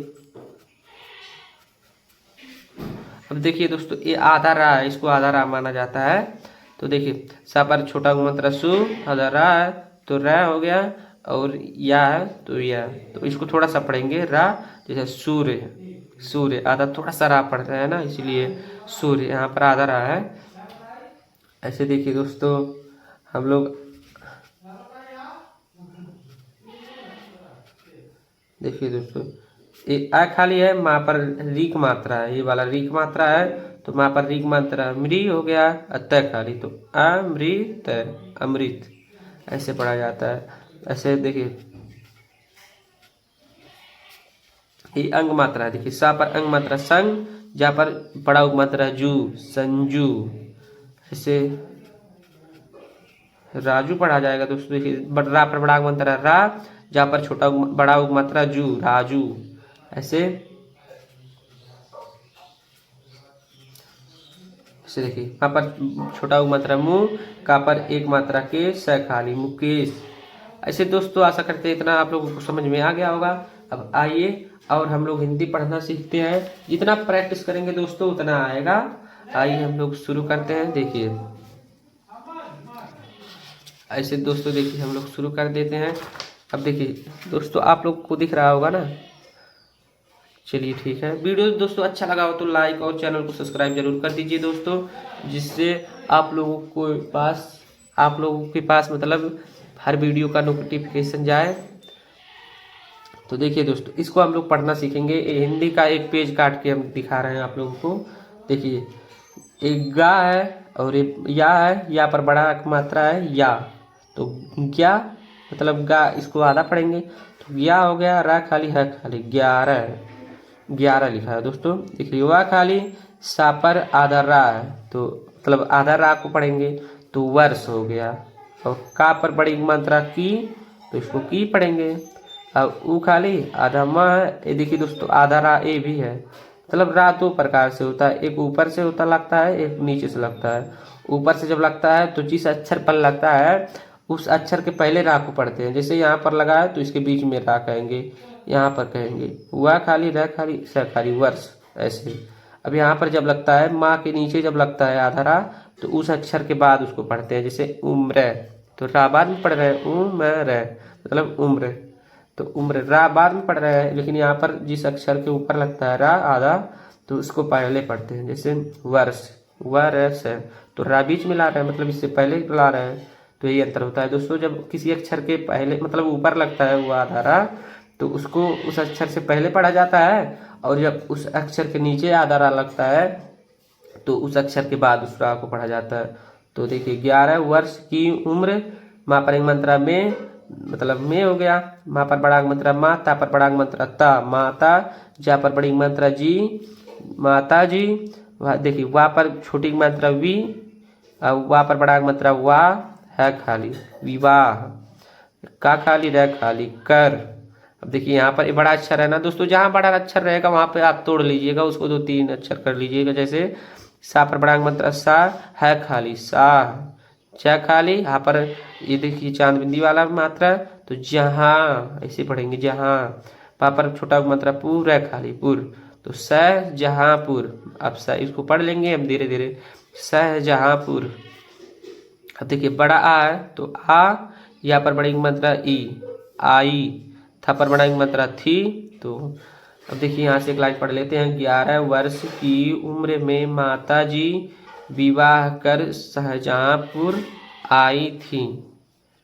अब देखिए दोस्तों, ये आधा रा है, इसको आधा रा माना जाता है। तो देखिए सा पर छोटा मात्रा सु, आधा रा है तो रा हो गया, और या है तो या, तो इसको थोड़ा सा पढ़ेंगे रा, जैसे सूर्य, सूर्य आधा थोड़ा सा रा पढ़ रहे हैं ना, इसलिए सूर्य यहाँ पर आधा रा है। ऐसे देखिए दोस्तों, हम लोग देखिए दोस्तों, ये आ खाली है, माँ पर रीक मात्रा है, ये वाला रीक मात्रा है, तो माँ पर रीक मात्रा मृ हो गया, अत खाली, तो अमृत, अमृत, ऐसे पढ़ा जाता है। ऐसे देखिए ये अंग मात्रा है, देखिए सा पर अंग मात्रा संग, जा पर बड़ा उप मात्रा जू, संजू। ऐसे राजू पढ़ा जाएगा दोस्तों। देखिए रा पर बड़ा मात्रा रा, जा पर छोटा बड़ा उप मात्रा जू, राजू। ऐसे ऐसे देखिए वहाँ पर छोटा उप मात्रा मुँह, का पर एक मात्रा के, स खाली, मुकेश। ऐसे दोस्तों आशा करते हैं इतना आप लोगों को समझ में आ गया होगा। अब आइए और हम लोग हिंदी पढ़ना सीखते हैं। जितना प्रैक्टिस करेंगे दोस्तों उतना आएगा। आइए हम लोग शुरू करते हैं। देखिए ऐसे दोस्तों, देखिए हम लोग शुरू कर देते हैं। अब देखिए दोस्तों, आप लोग को दिख रहा होगा ना। चलिए ठीक है। वीडियो दोस्तों अच्छा लगा हो तो लाइक और चैनल को सब्सक्राइब जरूर कर दीजिए दोस्तों, जिससे आप लोगों के पास मतलब हर वीडियो का नोटिफिकेशन जाए। तो देखिए दोस्तों, इसको हम लोग पढ़ना सीखेंगे। हिंदी का एक पेज काट के हम दिखा रहे हैं आप लोगों को। देखिए, एक गा है और एक या है, या पर बड़ा मात्रा है या, तो क्या मतलब गा, इसको आधा पढ़ेंगे तो या हो गया, रा खाली है खाली, 11, 11 लिखा है दोस्तों। देखिए, वा खाली, सा पर आधा रा है, तो मतलब आधा रा को पढ़ेंगे तो वर्ष हो गया। और का पर बड़ी मात्रा की, तो इसको की पढ़ेंगे। अब ऊ खाली आधा म है, ये देखिए दोस्तों, आधा रा ए भी है। मतलब रा दो प्रकार से होता है, एक ऊपर से होता लगता है, एक नीचे से लगता है। ऊपर से जब लगता है तो जिस अक्षर पर लगता है उस अक्षर के पहले रा को पढ़ते हैं। जैसे यहाँ पर लगा है तो इसके बीच में रा कहेंगे, यहाँ पर कहेंगे वा खाली, रा खाली, स खाली, वर्ष, ऐसे। अब यहाँ पर जब लगता है माँ के नीचे, जब लगता है आधा रा, तो उस अक्षर के बाद उसको पढ़ते हैं। जैसे उम्र, तो रा बाद में पढ़ रहे हैं, उम्र मतलब उम्र, तो उम्र रा बाद में पढ़ रहे हैं, लेकिन यहाँ पर जिस अक्षर के ऊपर लगता है रा आधा, तो उसको पहले पढ़ते हैं। जैसे वर्ष, वर्ष है, तो रा बीच में ला रहे हैं, मतलब इससे पहले ला रहे हैं। तो यही अंतर होता है दोस्तों। जब किसी अक्षर के पहले मतलब ऊपर लगता है वो आधा रा, तो उसको उस अक्षर से पहले पढ़ा जाता है, और जब उस अक्षर के नीचे आधा रा लगता है तो उस अक्षर के बाद उस रा को पढ़ा जाता है। तो देखिए, 11 वर्ष की उम्र, माँ पर एक मात्रा में, मतलब में हो गया, माँ पर बड़ा मात्रा मा, ता पर बड़ा मात्रा ता, माता, जा पर बड़ी मात्रा जी, माता जी। देखिए, वा पर छोटी मात्रा वी, वा पर बड़ा मात्रा वा, है खाली, विवाह, का खाली, रह खाली, कर। अब देखिए, यहाँ पर ये बड़ा अक्षर है ना दोस्तों, जहाँ बड़ा अक्षर रहेगा वहाँ पे आप तोड़ लीजिएगा, उसको 2-3 अक्षर कर लीजिएगा। जैसे सा पर बड़ा मात्रा सा, है खाली, सा, चा खाली, यहाँ पर ये देखिए चांद बिंदी वाला मात्रा, तो जहाँ, ऐसे पढ़ेंगे जहाँ। पा पर छोटा मात्रा पूर, है खाली, पुर, तो शाहजहाँपुर। अब इसको पढ़ लेंगे हम धीरे धीरे, शाहजहाँपुर। अब देखिए, बड़ा आ है तो आ, या पर बड़ी मात्रा ई, आई, था पर बड़ा मात्रा थी। तो अब देखिए, यहाँ से एक लाइन पढ़ लेते हैं। 11 वर्ष की उम्र में माता जी विवाह कर शाहजहाँपुर आई थी।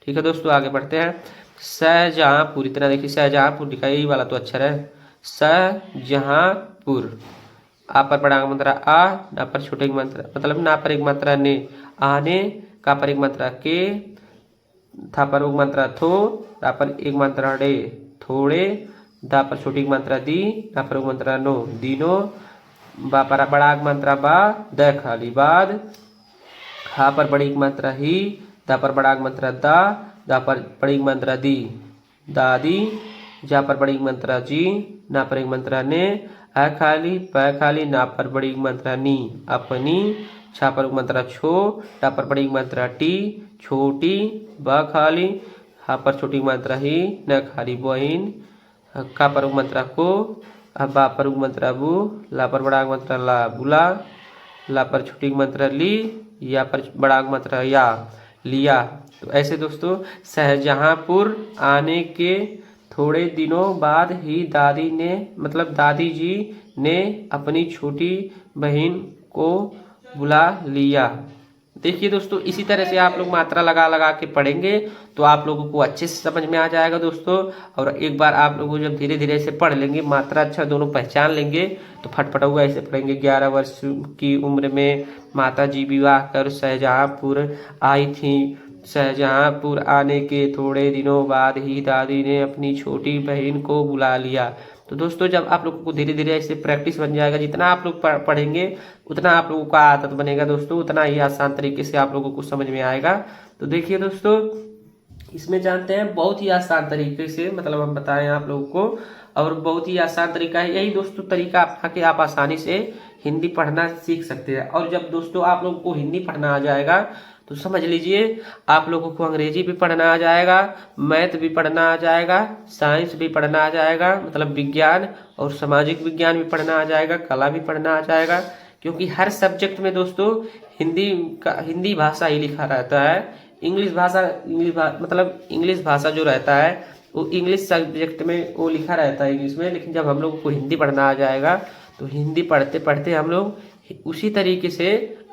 ठीक है दोस्तों, आगे बढ़ते हैं। शाहजहाँपुर, इतना देखिए शाहजहाँपुर लिखा है, यही वाला तो अक्षर है, शाहजहाँपुर। आ पर बड़ा मात्रा आ, ना पर छोटे मात्रा, मतलब ना पर एक मात्रा ने, आने, का पर एक मात्रा के, था पर एक मात्रा थो, ता पर एक मात्रा डे, थोड़े, दा पर छोटी मात्रा दी, ना पर एक मात्रा नो, दिनो, बा पर बड़ा मात्रा बा, द खाली, बाद, हा पर बड़ी मात्रा ही, दा पर बड़ा मात्रा दा पर बड़ी मात्रा दी, दादी, जा पर बड़ी मात्रा जी, ना पर एक मात्रा ने, अ खाली, प खाली, ना पर बड़ी मात्रा नी, अपनी, छा पर मात्रा छो, टा पर बड़ी मात्रा टी, छोटी, ब खाली, हा पर छोटी मात्रा ही, न खाली, बहिन, का पर मात्रा को, बा पर मात्रा बु, ला पर बड़ा मात्रा ला, बुला, ला पर छोटी मात्रा ली, या पर बड़ा मात्रा या, लिया। तो ऐसे दोस्तों, शाहजहाँपुर आने के थोड़े दिनों बाद ही दादी ने, मतलब दादी जी ने अपनी छोटी बहन को बुला लिया। देखिए दोस्तों, इसी तरह से आप लोग मात्रा लगा लगा के पढ़ेंगे तो आप लोगों को अच्छे से समझ में आ जाएगा दोस्तों। और एक बार आप लोगों जब धीरे धीरे से पढ़ लेंगे, मात्रा अच्छा दोनों पहचान लेंगे, तो फटफटा हुआ ऐसे पढ़ेंगे। 11 वर्ष की उम्र में माता जी विवाह कर शाहजहाँपुर आई थी। शाहजहाँपुर आने के थोड़े दिनों बाद ही दादी ने अपनी छोटी बहन को बुला लिया। तो दोस्तों, जब आप लोगों को धीरे धीरे ऐसे प्रैक्टिस बन जाएगा, जितना आप लोग पढ़ेंगे उतना आप लोगों का आदत बनेगा दोस्तों, उतना ही आसान तरीके से आप लोगों को समझ में आएगा। तो देखिए दोस्तों, इसमें जानते हैं बहुत ही आसान तरीके से, मतलब हम बताएं आप लोगों को, और बहुत ही आसान तरीका है यही दोस्तों, तरीका अपना के आप आसानी से हिंदी पढ़ना सीख सकते हैं। और जब दोस्तों आप लोगों को हिंदी पढ़ना आ जाएगा तो समझ लीजिए आप लोगों को अंग्रेजी भी पढ़ना आ जाएगा, मैथ भी पढ़ना आ जाएगा, साइंस भी पढ़ना आ जाएगा, मतलब विज्ञान और सामाजिक विज्ञान भी पढ़ना आ जाएगा, कला भी पढ़ना आ जाएगा। क्योंकि हर सब्जेक्ट में दोस्तों हिंदी भाषा ही लिखा रहता है। इंग्लिश भाषा मतलब इंग्लिश भाषा जो रहता है वो इंग्लिश सब्जेक्ट में वो लिखा रहता है इंग्लिश में, लेकिन जब हम लोग को हिंदी पढ़ना आ जाएगा तो हिंदी पढ़ते पढ़ते हम लोग उसी तरीके से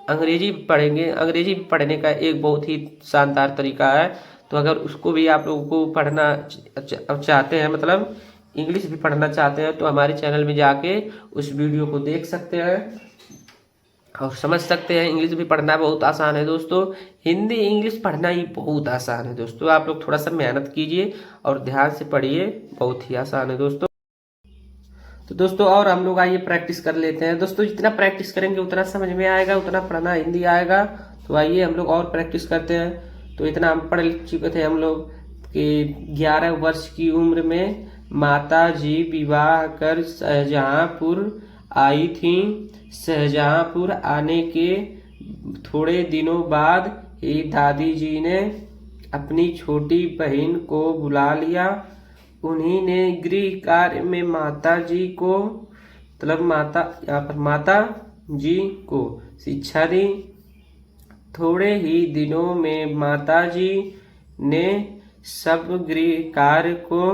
अंग्रेजी पढ़ेंगे। अंग्रेजी पढ़ने का एक बहुत ही शानदार तरीका है, तो अगर उसको भी आप लोगों को पढ़ना चाहते हैं, मतलब इंग्लिश भी पढ़ना चाहते हैं तो हमारे चैनल में जाके उस वीडियो को देख सकते हैं और समझ सकते हैं। इंग्लिश भी पढ़ना बहुत आसान है दोस्तों। हिंदी इंग्लिश पढ़ना ही बहुत आसान है दोस्तों। आप लोग थोड़ा सा मेहनत कीजिए और ध्यान से पढ़िए, बहुत ही आसान है दोस्तों। तो दोस्तों और हम लोग आइए प्रैक्टिस कर लेते हैं दोस्तों। जितना प्रैक्टिस करेंगे उतना समझ में आएगा, उतना पढ़ना हिंदी आएगा। तो आइए हम लोग और प्रैक्टिस करते हैं। तो इतना हम पढ़ चुके थे हम लोग कि 11 वर्ष की उम्र में माता जी विवाह कर शाहजहांपुर आई थी। शाहजहांपुर आने के थोड़े दिनों बाद ही दादी जी ने अपनी छोटी बहन को बुला लिया। उन्हीं ने गृह कार्य में माता जी को यहाँ पर माता जी को शिक्षा दी। थोड़े ही दिनों में माता जी ने सब गृह कार्य को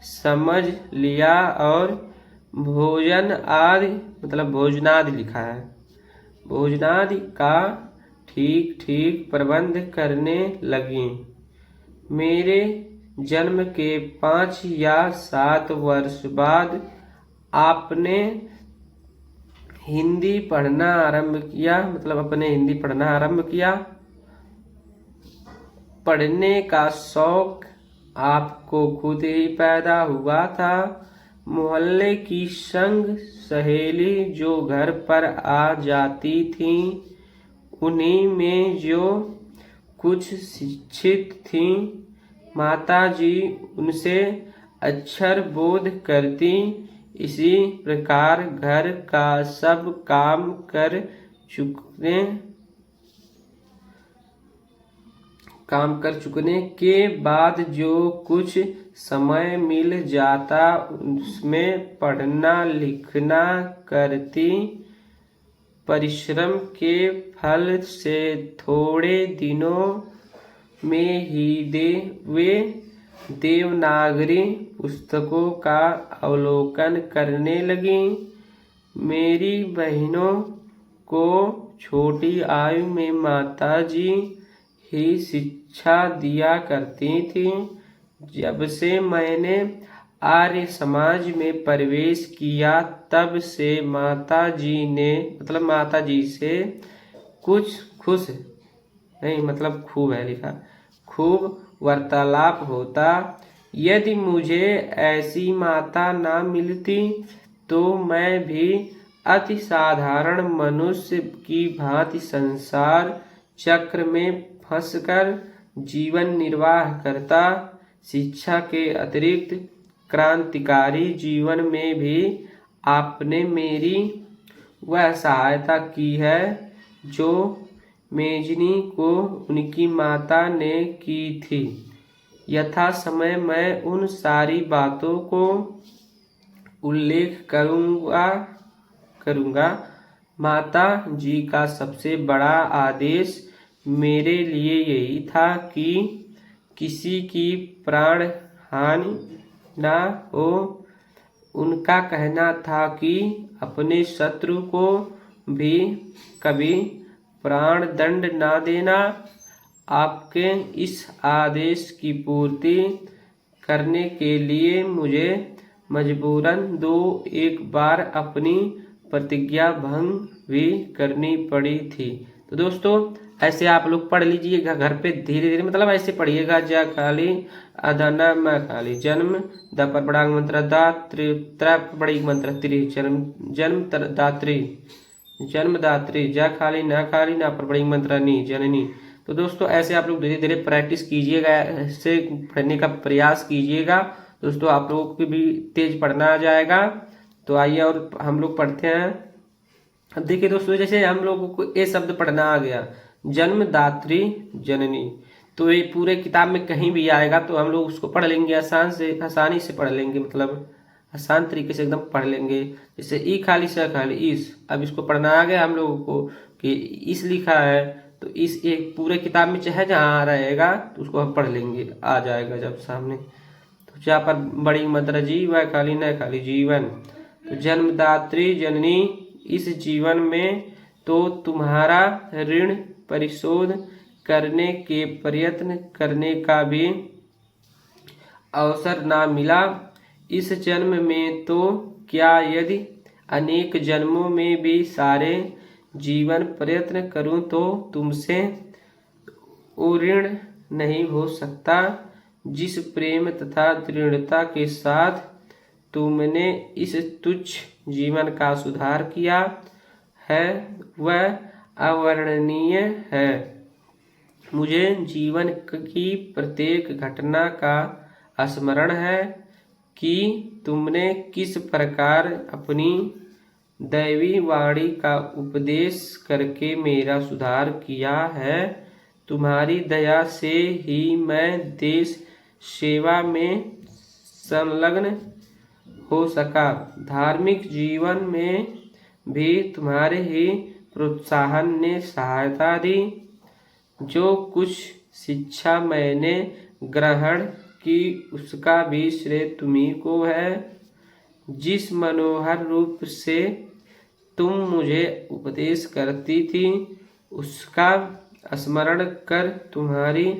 समझ लिया और भोजन आदि भोजनादि लिखा है, भोजनादि का ठीक ठीक प्रबंध करने लगी। मेरे जन्म के 5 या 7 वर्ष बाद आपने हिंदी पढ़ना आरंभ किया, अपने हिंदी पढ़ना आरंभ किया। पढ़ने का शौक आपको खुद ही पैदा हुआ था। मोहल्ले की संग सहेली जो घर पर आ जाती थी, उन्हीं में जो कुछ शिक्षित थी, माता जी उनसे अक्षर बोध करती। इसी प्रकार घर का सब काम कर चुकने के बाद जो कुछ समय मिल जाता उसमें पढ़ना लिखना करती। परिश्रम के फल से थोड़े दिनों में ही वे देवनागरी पुस्तकों का अवलोकन करने लगी। मेरी बहनों को छोटी आयु में माताजी ही शिक्षा दिया करती थी। जब से मैंने आर्य समाज में प्रवेश किया तब से माता जी से कुछ खुश नहीं खूब है लिखा, खूब वार्तालाप होता। यदि मुझे ऐसी माता ना मिलती तो मैं भी अति साधारण मनुष्य की भांति संसार चक्र में फंसकर जीवन निर्वाह करता। शिक्षा के अतिरिक्त क्रांतिकारी जीवन में भी आपने मेरी वह सहायता की है जो मेजनी को उनकी माता ने की थी। यथा समय मैं उन सारी बातों को उल्लेख करूँगा। माता जी का सबसे बड़ा आदेश मेरे लिए यही था कि किसी की प्राण हानि ना हो। उनका कहना था कि अपने शत्रु को भी कभी प्राण दंड ना देना। आपके इस आदेश की पूर्ति करने के लिए मुझे मजबूरन 2-1 बार अपनी प्रतिज्ञा भंग भी करनी पड़ी थी। तो दोस्तों ऐसे आप लोग पढ़ लीजिएगा घर पे धीरे धीरे, ऐसे पढ़िएगा। जा खाली अधना म खाली जन्म द पर बड़ांग मंत्र दा त्रै बड़ी मंत्र त्रि जन्म दात्री जा खाली ना पर बड़ी मंत्र नी जननी। तो दोस्तों ऐसे आप लोग धीरे धीरे प्रैक्टिस कीजिएगा, ऐसे पढ़ने का प्रयास कीजिएगा दोस्तों। आप लोगों को भी तेज पढ़ना आ जाएगा। तो आइए और हम लोग पढ़ते हैं। अब देखिए दोस्तों, जैसे हम लोगों को ये शब्द पढ़ना आ गया, जन्मदात्री जननी, तो ये पूरे किताब में कहीं भी आएगा तो हम लोग उसको पढ़ लेंगे, आसानी से पढ़ लेंगे, आसान तरीके से एकदम पढ़ लेंगे। जैसे ई खाली स खाली इस, अब इसको पढ़ना आ गया हम लोगों को कि इस लिखा है, तो इस एक पूरे किताब में चाहे जहाँ रहेगा तो उसको हम पढ़ लेंगे, आ जाएगा जब सामने। तो जहाँ पर बड़ी मात्रा जीव है खाली न खाली जीवन, तो जन्मदात्री जननी, इस जीवन में तो तुम्हारा ऋण परिशोध करने के प्रयत्न करने का भी अवसर ना मिला। इस जन्म में तो क्या, यदि अनेक जन्मों में भी सारे जीवन प्रयत्न करूं तो तुमसे ऋण नहीं हो सकता। जिस प्रेम तथा दृढ़ता के साथ तुमने इस तुच्छ जीवन का सुधार किया है वह अवर्णनीय है। मुझे जीवन की प्रत्येक घटना का स्मरण है कि तुमने किस प्रकार अपनी दैवी वाणी का उपदेश करके मेरा सुधार किया है। तुम्हारी दया से ही मैं देश सेवा में संलग्न हो सका। धार्मिक जीवन में भी तुम्हारे ही प्रोत्साहन ने सहायता दी। जो कुछ शिक्षा मैंने ग्रहण की उसका भी श्रेय तुम्ही को है। जिस मनोहर रूप से तुम मुझे उपदेश करती थी उसका स्मरण कर तुम्हारी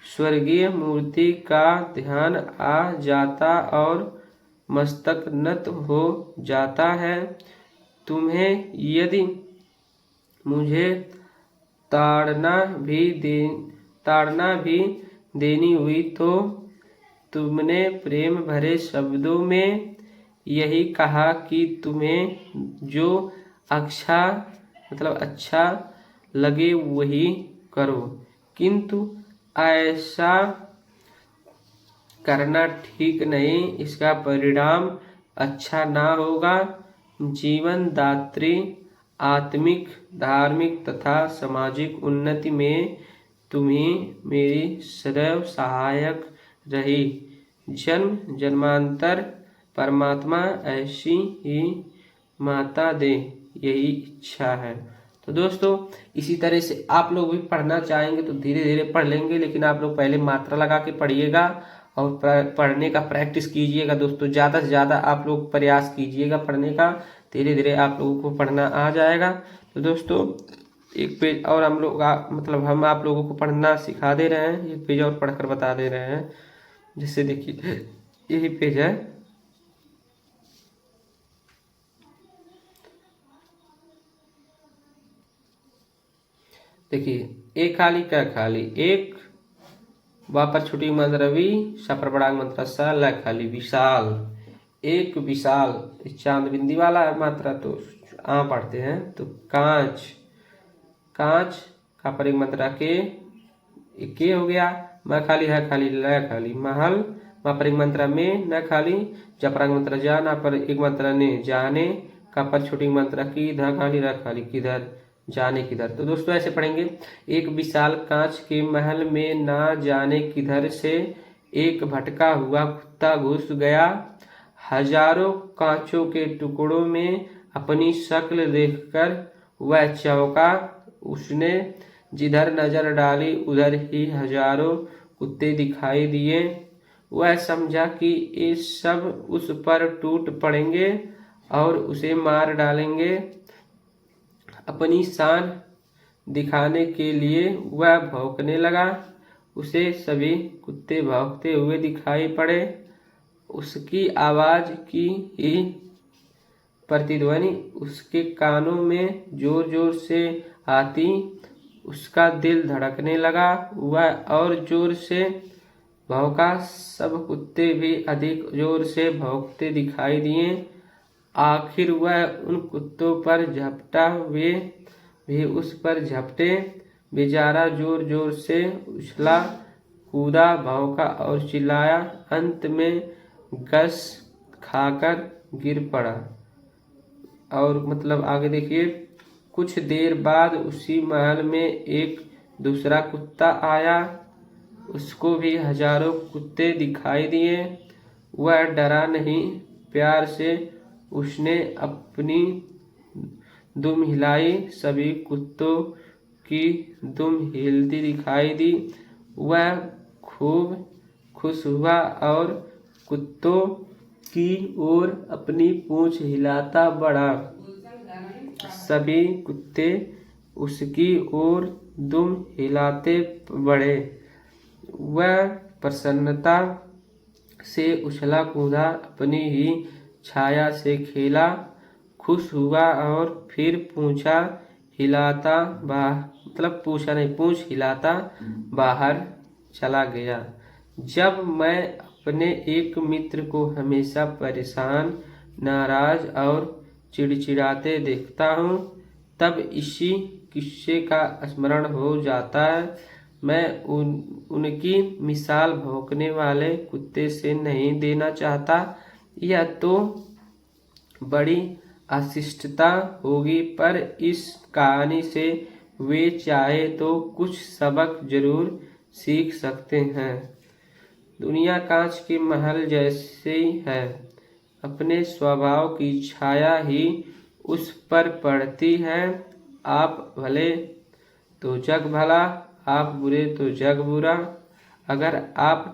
स्वर्गीय मूर्ति का ध्यान आ जाता और मस्तक नत हो जाता है। तुम्हें यदि मुझे ताड़ना भी देनी हुई तो तुमने प्रेम भरे शब्दों में यही कहा कि तुम्हें जो अच्छा लगे वही करो, किंतु ऐसा करना ठीक नहीं, इसका परिणाम अच्छा ना होगा। जीवन दात्री आत्मिक, धार्मिक तथा सामाजिक उन्नति में तुम्ही मेरी सदैव सहायक रही। जन्म जन्मांतर परमात्मा ऐसी ही माता दे, यही इच्छा है। तो दोस्तों इसी तरह से आप लोग भी पढ़ना चाहेंगे तो धीरे धीरे पढ़ लेंगे, लेकिन आप लोग पहले मात्रा लगा के पढ़िएगा और पढ़ने का प्रैक्टिस कीजिएगा। दोस्तों ज़्यादा से ज़्यादा आप लोग प्रयास कीजिएगा पढ़ने का, धीरे धीरे आप लोगों को पढ़ना आ जाएगा। तो दोस्तों एक पेज और हम लोग हम आप लोगों को पढ़ना सिखा दे रहे हैं, एक पेज और पढ़कर बता दे रहे हैं। जिससे देखिए यही पेज है, देखिए एक खाली क खाली एक वापर छुटी मंत्र रवि सपर बड़ांग मंत्र सा ल खाली विशाल। एक विशाल चांद बिंदी वाला है मात्रा तो आ पढ़ते हैं। तो कांच, कांच का पर एक मंत्रा के हो गया। म खाली है खाली ल खाली महल, वहाँ पर एक मंत्रा में न खाली जपरांग मंत्र जा ना पर एक मंत्रा ने जाने का पर छोटी मंत्रा की ध खाली र खाली किधर जाने किधर। तो दोस्तों ऐसे पढ़ेंगे। एक विशाल कांच के महल में ना जाने किधर से एक भटका हुआ कुत्ता घुस गया। हजारों कांचों के टुकड़ों में अपनी शक्ल देखकर वह चौंका। उसने जिधर नजर डाली उधर ही हजारों कुत्ते दिखाई दिए। वह समझा कि ये सब उस पर टूट पड़ेंगे और उसे मार डालेंगे। अपनी शान दिखाने के लिए वह भौंकने लगा। उसे सभी कुत्ते भौंकते हुए दिखाई पड़े। उसकी आवाज की ही प्रतिध्वनि उसके कानों में जोर जोर से आती। उसका दिल धड़कने लगा। वह और जोर से भौंका। सब कुत्ते भी अधिक जोर से भौंकते दिखाई दिए। आखिर वह उन कुत्तों पर झपटा, वे भी उस पर झपटे। बेचारा जोर जोर से उछला कूदा, भौंका और चिल्लाया। अंत में गस खाकर गिर पड़ा। और आगे देखिए, कुछ देर बाद उसी महल में एक दूसरा कुत्ता आया। उसको भी हजारों कुत्ते दिखाई दिए। वह डरा नहीं, प्यार से उसने अपनी दुम हिलाई। सभी कुत्तों की दुम हिलती दिखाई दी। वह खूब खुश हुआ और कुत्तों की ओर अपनी पूंछ हिलाता बढ़ा। सभी कुत्ते उसकी ओर दुम हिलाते बढ़े। वह प्रसन्नता से उछला कूदा, अपनी ही छाया से खेला, खुश हुआ और फिर पूछा हिलाता पूछ हिलाता बाहर चला गया। जब मैं अपने एक मित्र को हमेशा परेशान, नाराज और चिड़चिड़ाते देखता हूँ, तब इसी किस्से का स्मरण हो जाता है। मैं उनकी मिसाल भौंकने वाले कुत्ते से नहीं देना चाहता। यह तो बड़ी अशिष्टता होगी, पर इस कहानी से वे चाहे तो कुछ सबक जरूर सीख सकते हैं। दुनिया कांच के महल जैसी है, अपने स्वभाव की छाया ही उस पर पड़ती है। आप भले तो जग भला, आप बुरे तो जग बुरा। अगर आप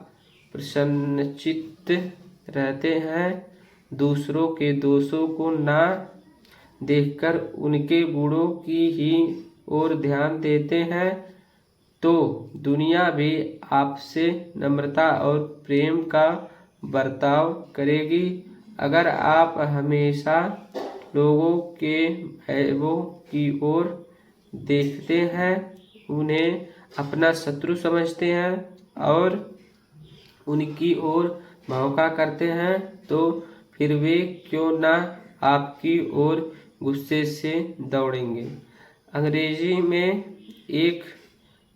प्रसन्नचित्त रहते हैं, दूसरों के दोषों को ना देखकर उनके गुणों की ही ओर ध्यान देते हैं, तो दुनिया भी आपसे नम्रता और प्रेम का बर्ताव करेगी। अगर आप हमेशा लोगों के ऐबों की ओर देखते हैं, उन्हें अपना शत्रु समझते हैं और उनकी ओर भौंका करते हैं, तो फिर वे क्यों ना आपकी ओर गुस्से से दौड़ेंगे। अंग्रेजी में एक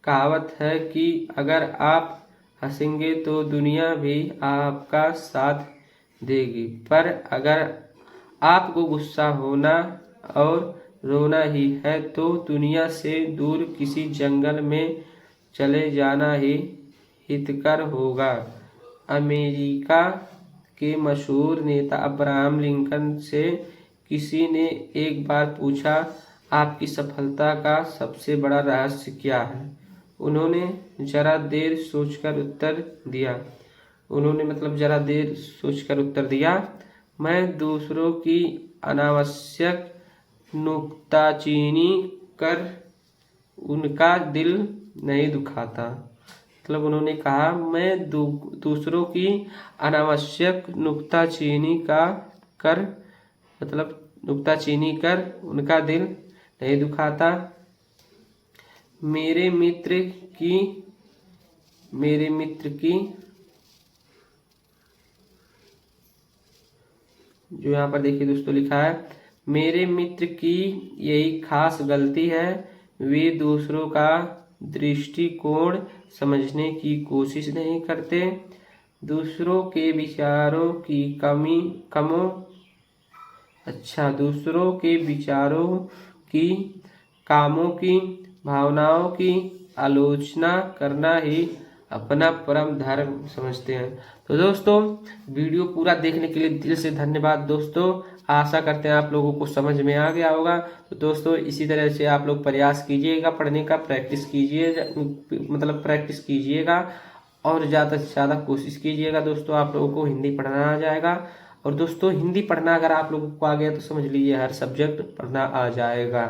कहावत है कि अगर आप हंसेंगे तो दुनिया भी आपका साथ देगी, पर अगर आपको गुस्सा होना और रोना ही है तो दुनिया से दूर किसी जंगल में चले जाना ही हितकर होगा। अमेरिका के मशहूर नेता अब्राहम लिंकन से किसी ने एक बार पूछा, आपकी सफलता का सबसे बड़ा रहस्य क्या है? उन्होंने जरा देर सोचकर उत्तर दिया, मैं दूसरों की अनावश्यक नुक्ताचीनी कर उनका दिल नहीं दुखाता। उन्होंने कहा, मैं दूसरों की अनावश्यक नुक्ताचीनी कर उनका दिल नहीं दुखाता। मेरे मित्र की जो यहाँ पर देखिए दोस्तों लिखा है, मेरे मित्र की यही खास गलती है, वे दूसरों का दृष्टिकोण समझने की कोशिश नहीं करते। दूसरों के विचारों की कामों की भावनाओं की आलोचना करना ही अपना परम धर्म समझते हैं। तो दोस्तों, वीडियो पूरा देखने के लिए दिल से धन्यवाद दोस्तों। आशा करते हैं आप लोगों को समझ में आ गया होगा। तो दोस्तों, इसी तरह से आप लोग प्रयास कीजिएगा, पढ़ने का प्रैक्टिस कीजिएगा और ज़्यादा से ज़्यादा कोशिश कीजिएगा दोस्तों, आप लोगों को हिंदी पढ़ना आ जाएगा। और दोस्तों, हिंदी पढ़ना अगर आप लोगों को आ गया तो समझ लीजिए हर सब्जेक्ट पढ़ना आ जाएगा।